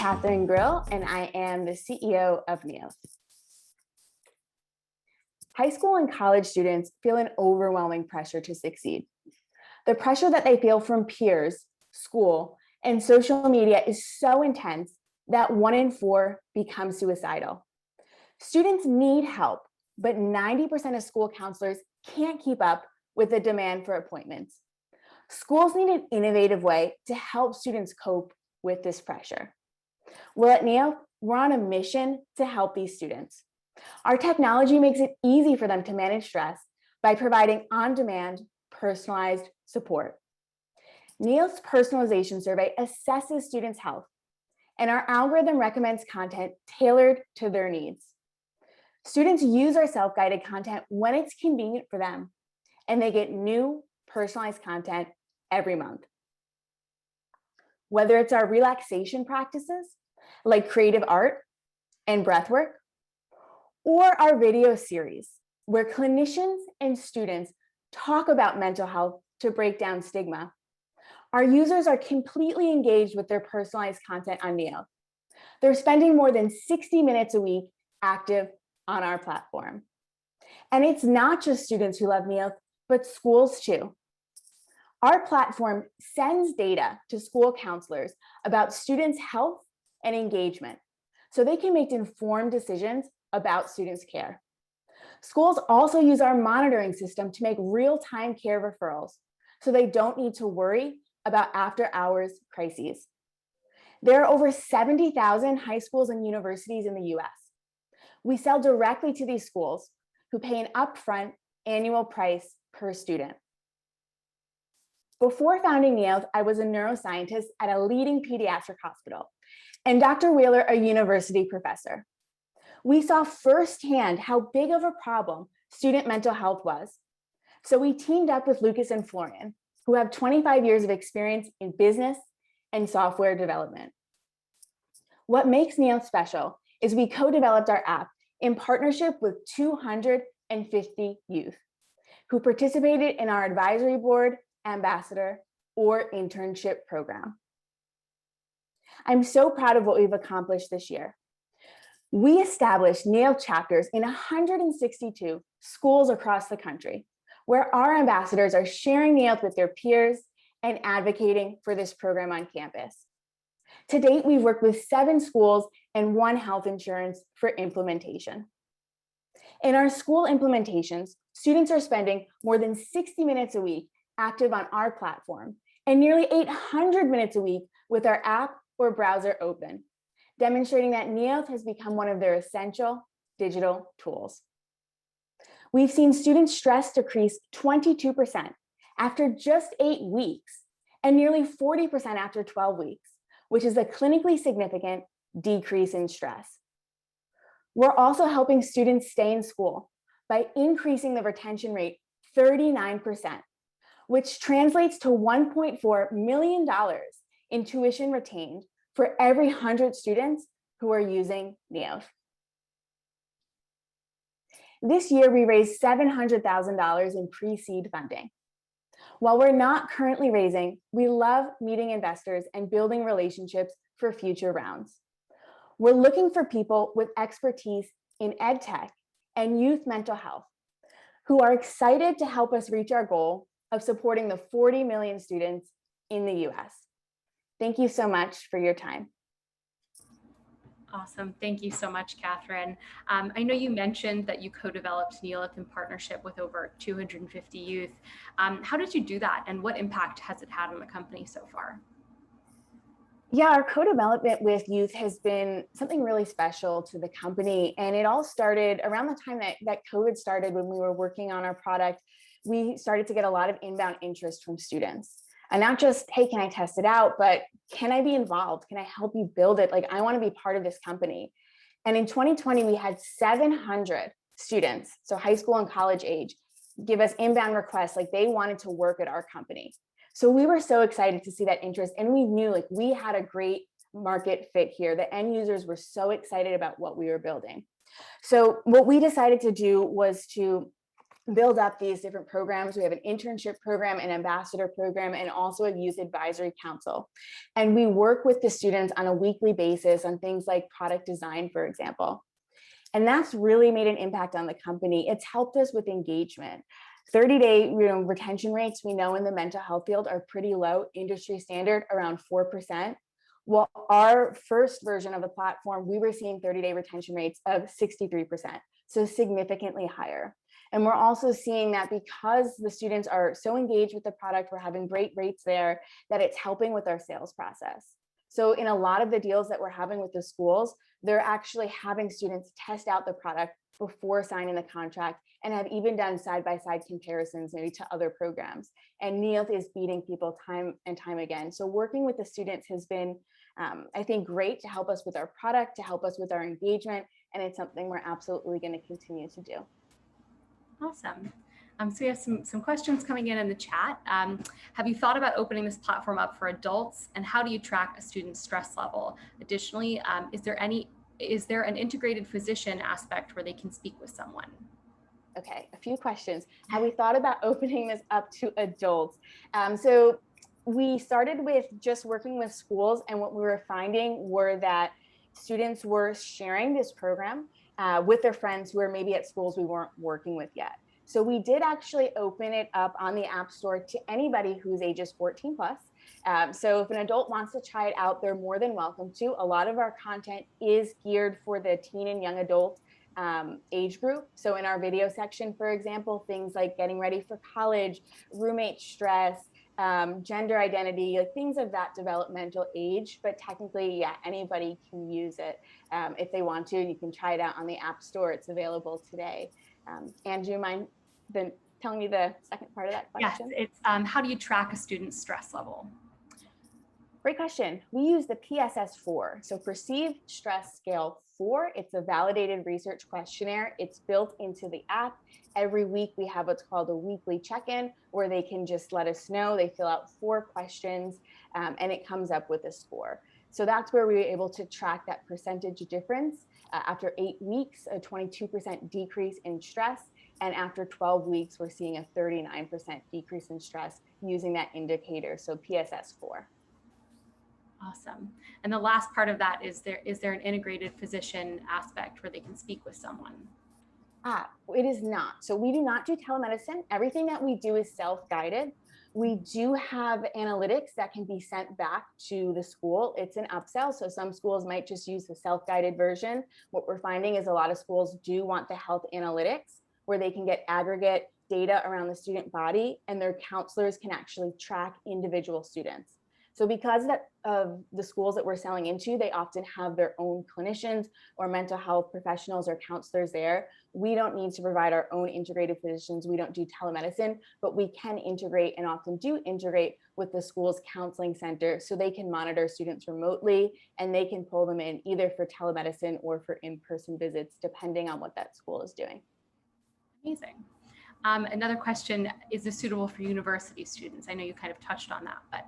Katherine Grill, and I am the CEO of Neolth. High school and college students feel an overwhelming pressure to succeed. The pressure that they feel from peers, school, and social media is so intense that 1 in 4 become suicidal. Students need help, but 90% of school counselors can't keep up with the demand for appointments. Schools need an innovative way to help students cope with this pressure. Well, at Neolth, we're on a mission to help these students. Our technology makes it easy for them to manage stress by providing on-demand, personalized support. Neolth's personalization survey assesses students' health, and our algorithm recommends content tailored to their needs. Students use our self-guided content when it's convenient for them, and they get new, personalized content every month. Whether it's our relaxation practices, like creative art and breathwork, or our video series, where clinicians and students talk about mental health to break down stigma, our users are completely engaged with their personalized content on Neolth. They're spending more than 60 minutes a week active on our platform. And it's not just students who love Neolth, but schools too. Our platform sends data to school counselors about students' health and engagement, so they can make informed decisions about students' care. Schools also use our monitoring system to make real-time care referrals, so they don't need to worry about after-hours crises. There are over 70,000 high schools and universities in the US. We sell directly to these schools, who pay an upfront annual price per student. Before founding Neolth, I was a neuroscientist at a leading pediatric hospital, and Dr. Wheeler, a university professor. We saw firsthand how big of a problem student mental health was. So we teamed up with Lucas and Florian, who have 25 years of experience in business and software development. What makes Neolth special is we co-developed our app in partnership with 250 youth who participated in our advisory board, ambassador, or internship program. I'm so proud of what we've accomplished this year. We established Neolth chapters in 162 schools across the country, where our ambassadors are sharing Neolth with their peers and advocating for this program on campus. To date, we've worked with 7 schools and 1 health insurance for implementation. In our school implementations, students are spending more than 60 minutes a week active on our platform and nearly 800 minutes a week with our app or browser open, demonstrating that Neolth has become one of their essential digital tools. We've seen student stress decrease 22% after just 8 weeks and nearly 40% after 12 weeks, which is a clinically significant decrease in stress. We're also helping students stay in school by increasing the retention rate 39%, which translates to $1.4 million in tuition retained for every 100 students who are using Neolth. This year, we raised $700,000 in pre-seed funding. While we're not currently raising, we love meeting investors and building relationships for future rounds. We're looking for people with expertise in ed tech and youth mental health who are excited to help us reach our goal of supporting the 40 million students in the US. Thank you so much for your time. Awesome. Thank you so much, Katherine. I know you mentioned that you co-developed Neolth in partnership with over 250 youth. How did you do that, and what impact has it had on the company so far? Yeah, our co-development with youth has been something really special to the company. And it all started around the time that COVID started. When we were working on our product, we started to get a lot of inbound interest from students. And not just, hey, can I test it out, but can I be involved? Can I help you build it? Like, I want to be part of this company. And in 2020, we had 700 students, so high school and college age, give us inbound requests like they wanted to work at our company. So we were so excited to see that interest, and we knew like we had a great market fit here. The end users were so excited about what we were building. So what we decided to do was to build up these different programs. We have an internship program, an ambassador program, and also a youth advisory council. And we work with the students on a weekly basis on things like product design, for example. And that's really made an impact on the company. It's helped us with engagement. 30-day retention rates we know in the mental health field are pretty low, industry standard around 4%. Well, our first version of the platform, we were seeing 30-day retention rates of 63%, so significantly higher. And we're also seeing that because the students are so engaged with the product, we're having great rates there, that it's helping with our sales process. So in a lot of the deals that we're having with the schools, they're actually having students test out the product before signing the contract and have even done side-by-side comparisons maybe to other programs. And Neolth is beating people time and time again. So working with the students has been, I think, great to help us with our product, to help us with our engagement, and it's something we're absolutely going to continue to do. Awesome. So we have some questions coming in the chat. Have you thought about opening this platform up for adults, and how do you track a student's stress level? Additionally, is there an integrated physician aspect where they can speak with someone? Okay, a few questions. Have we thought about opening this up to adults? So we started with just working with schools, and what we were finding were that students were sharing this program with their friends who are maybe at schools we weren't working with yet. So we did actually open it up on the App Store to anybody who's ages 14 plus. So if an adult wants to try it out, they're more than welcome to. A lot of our content is geared for the teen and young adult age group. So in our video section, for example, things like getting ready for college, roommate stress, gender identity, like things of that developmental age. But technically, yeah, anybody can use it if they want to. You can try it out on the App Store. It's available today. Anne, do you mind telling me the second part of that question? Yes, it's how do you track a student's stress level? Great question. We use the PSS-4, so Perceived Stress Scale 4. It's a validated research questionnaire. It's built into the app. Every week we have what's called a weekly check-in where they can just let us know. They fill out 4 questions and it comes up with a score. So that's where we were able to track that percentage difference. After 8 weeks, a 22% decrease in stress. And after 12 weeks, we're seeing a 39% decrease in stress using that indicator, so PSS-4. Awesome. And the last part of that is there an integrated physician aspect where they can speak with someone? It is not. So we do not do telemedicine. Everything that we do is self-guided. We do have analytics that can be sent back to the school. It's an upsell. So some schools might just use the self-guided version. What we're finding is a lot of schools do want the health analytics where they can get aggregate data around the student body and their counselors can actually track individual students. So because of the schools that we're selling into, they often have their own clinicians or mental health professionals or counselors there. We don't need to provide our own integrated physicians. We don't do telemedicine, but we can integrate and often do integrate with the school's counseling center so they can monitor students remotely and they can pull them in either for telemedicine or for in-person visits, depending on what that school is doing. Amazing. Another question, is this suitable for university students? I know you kind of touched on that, but.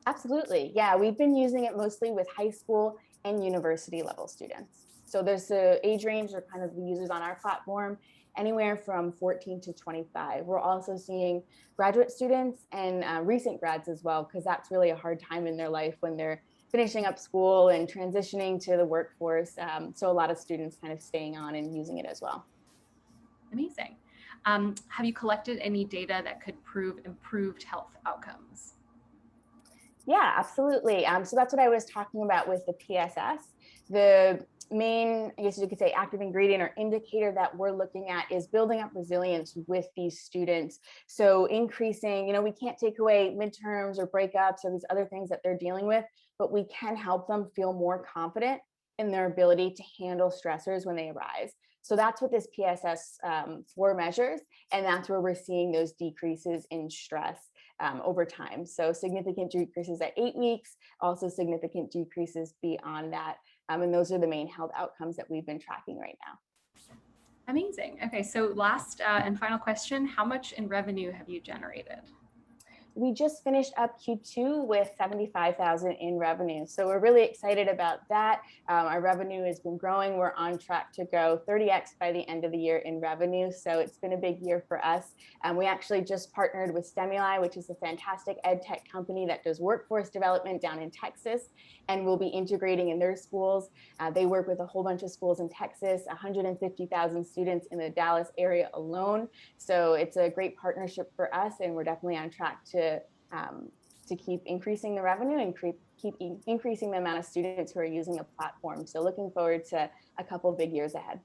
Absolutely. Yeah, we've been using it mostly with high school and university level students. So there's the age range or kind of the users on our platform, anywhere from 14 to 25. We're also seeing graduate students and recent grads as well, because that's really a hard time in their life when they're finishing up school and transitioning to the workforce. So a lot of students kind of staying on and using it as well. Amazing. Have you collected any data that could prove improved health outcomes? Yeah, absolutely. So that's what I was talking about with the PSS. The main, I guess you could say, active ingredient or indicator that we're looking at is building up resilience with these students. So increasing, we can't take away midterms or breakups or these other things that they're dealing with, but we can help them feel more confident in their ability to handle stressors when they arise. So that's what this PSS-4 measures, and that's where we're seeing those decreases in stress over time. So significant decreases at 8 weeks, also significant decreases beyond that. And those are the main health outcomes that we've been tracking right now. Amazing. Okay, so last and final question, how much in revenue have you generated? We just finished up Q2 with 75,000 in revenue. So we're really excited about that. Our revenue has been growing. We're on track to go 30x by the end of the year in revenue. So it's been a big year for us. We actually just partnered with Stimuli, which is a fantastic ed tech company that does workforce development down in Texas, and we'll be integrating in their schools. They work with a whole bunch of schools in Texas, 150,000 students in the Dallas area alone. So it's a great partnership for us, and we're definitely on track to keep increasing the revenue and keep increasing the amount of students who are using the platform. So looking forward to a couple of big years ahead.